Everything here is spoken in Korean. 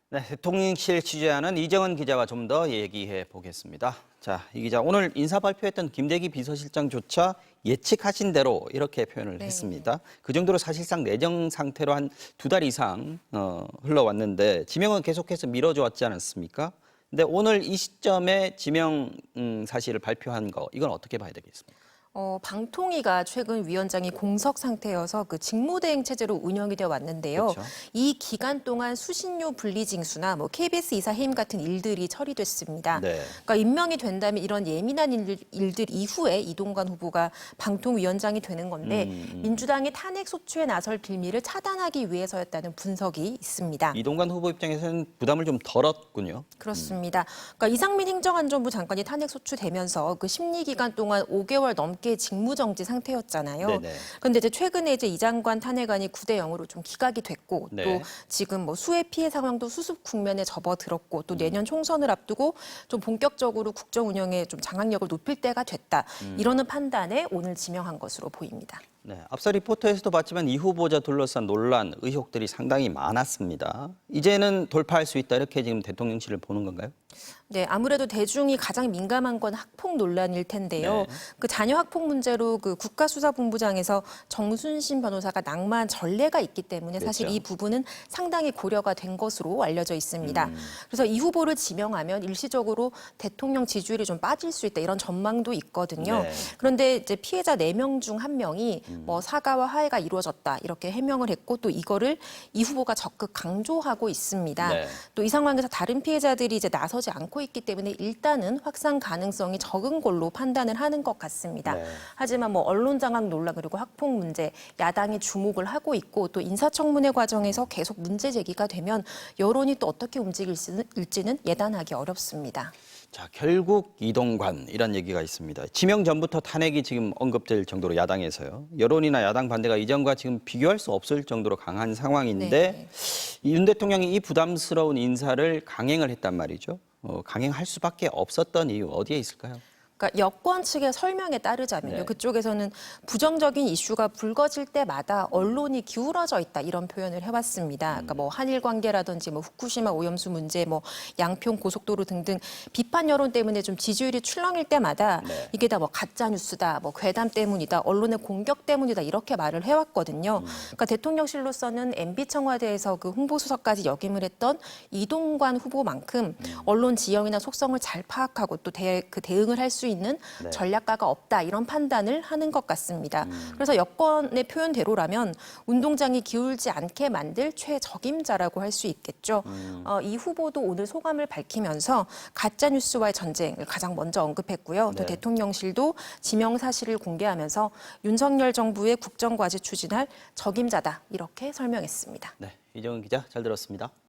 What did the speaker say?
네, 대통령실 취재하는 이정은 기자와 좀 더 얘기해 보겠습니다. 자, 이 기자 오늘 인사 발표했던 김대기 비서실장조차 예측하신 대로 이렇게 표현을 네. 했습니다. 그 정도로 사실상 내정 상태로 한 2달 이상 흘러왔는데 지명은 계속해서 미뤄져 왔지 않았습니까? 근데 오늘 이 시점에 지명 사실을 발표한 거 이건 어떻게 봐야 되겠습니까? 방통위가 최근 위원장이 공석 상태여서 그 직무대행 체제로 운영이 되어 왔는데요. 그렇죠. 이 기간 동안 수신료 분리징수나 KBS 이사 해임 같은 일들이 처리됐습니다. 네. 그러니까 임명이 된다면 이런 예민한 일들 이후에 이동관 후보가 방통위원장이 되는 건데 민주당이 탄핵 소추에 나설 빌미를 차단하기 위해서였다는 분석이 있습니다. 이동관 후보 입장에서는 부담을 좀 덜었군요. 그렇습니다. 그러니까 이상민 행정안전부 장관이 탄핵 소추되면서 그 심리 기간 동안 5개월 넘게 직무정지 상태였잖아요. 네네. 그런데 이제 최근에 이 장관 탄핵안이 9대 0으로 좀 기각이 됐고 네. 또 지금 수해 피해 상황도 수습 국면에 접어들었고 또 내년 총선을 앞두고 좀 본격적으로 국정 운영에 좀 장악력을 높일 때가 됐다. 이러는 판단에 오늘 지명한 것으로 보입니다. 네, 앞서 리포터에서도 봤지만 이 후보자 둘러싼 논란, 의혹들이 상당히 많았습니다. 이제는 돌파할 수 있다 이렇게 지금 대통령실을 보는 건가요? 네, 아무래도 대중이 가장 민감한 건 학폭 논란일 텐데요. 네. 그 자녀 학폭 문제로 그 국가수사본부장에서 정순신 변호사가 낙마한 전례가 있기 때문에 사실 그렇죠. 이 부분은 상당히 고려가 된 것으로 알려져 있습니다. 그래서 이 후보를 지명하면 일시적으로 대통령 지지율이 좀 빠질 수 있다 이런 전망도 있거든요. 네. 그런데 이제 피해자 4명 중 1명이 사과와 화해가 이루어졌다 이렇게 해명을 했고 또 이거를 이 후보가 적극 강조하고 있습니다. 네. 또 이 상황에서 다른 피해자들이 이제 나서지 않고 있기 때문에 일단은 확산 가능성이 적은 걸로 판단을 하는 것 같습니다. 네. 하지만 언론 장악 논란 그리고 학폭 문제 야당이 주목을 하고 있고 또 인사청문회 과정에서 계속 문제 제기가 되면 여론이 또 어떻게 움직일지는 예단하기 어렵습니다. 자, 결국 이동관 이런 얘기가 있습니다. 지명 전부터 탄핵이 지금 언급될 정도로 야당에서요. 여론이나 야당 반대가 이전과 지금 비교할 수 없을 정도로 강한 상황인데 네. 윤 대통령이 이 부담스러운 인사를 강행을 했단 말이죠. 강행할 수밖에 없었던 이유 어디에 있을까요? 그러니까 여권 측의 설명에 따르자면요. 네. 그쪽에서는 부정적인 이슈가 불거질 때마다 언론이 기울어져 있다 이런 표현을 해왔습니다. 그러니까 한일 관계라든지 후쿠시마 오염수 문제, 양평 고속도로 등등 비판 여론 때문에 좀 지지율이 출렁일 때마다 네. 이게 다 가짜 뉴스다, 괴담 때문이다, 언론의 공격 때문이다 이렇게 말을 해왔거든요. 그러니까 대통령실로서는 MB 청와대에서 그 홍보수석까지 역임을 했던 이동관 후보만큼 언론 지형이나 속성을 잘 파악하고 또 그 대응을 할 수 있는 네. 전략가가 없다 이런 판단을 하는 것 같습니다. 그래서 여권의 표현대로라면 운동장이 기울지 않게 만들 최적임자라고 할 수 있겠죠. 이 후보도 오늘 소감을 밝히면서 가짜 뉴스와의 전쟁을 가장 먼저 언급했고요. 또 네. 대통령실도 지명 사실을 공개하면서 윤석열 정부의 국정과제 추진할 적임자다 이렇게 설명했습니다. 네, 이정은 기자 잘 들었습니다.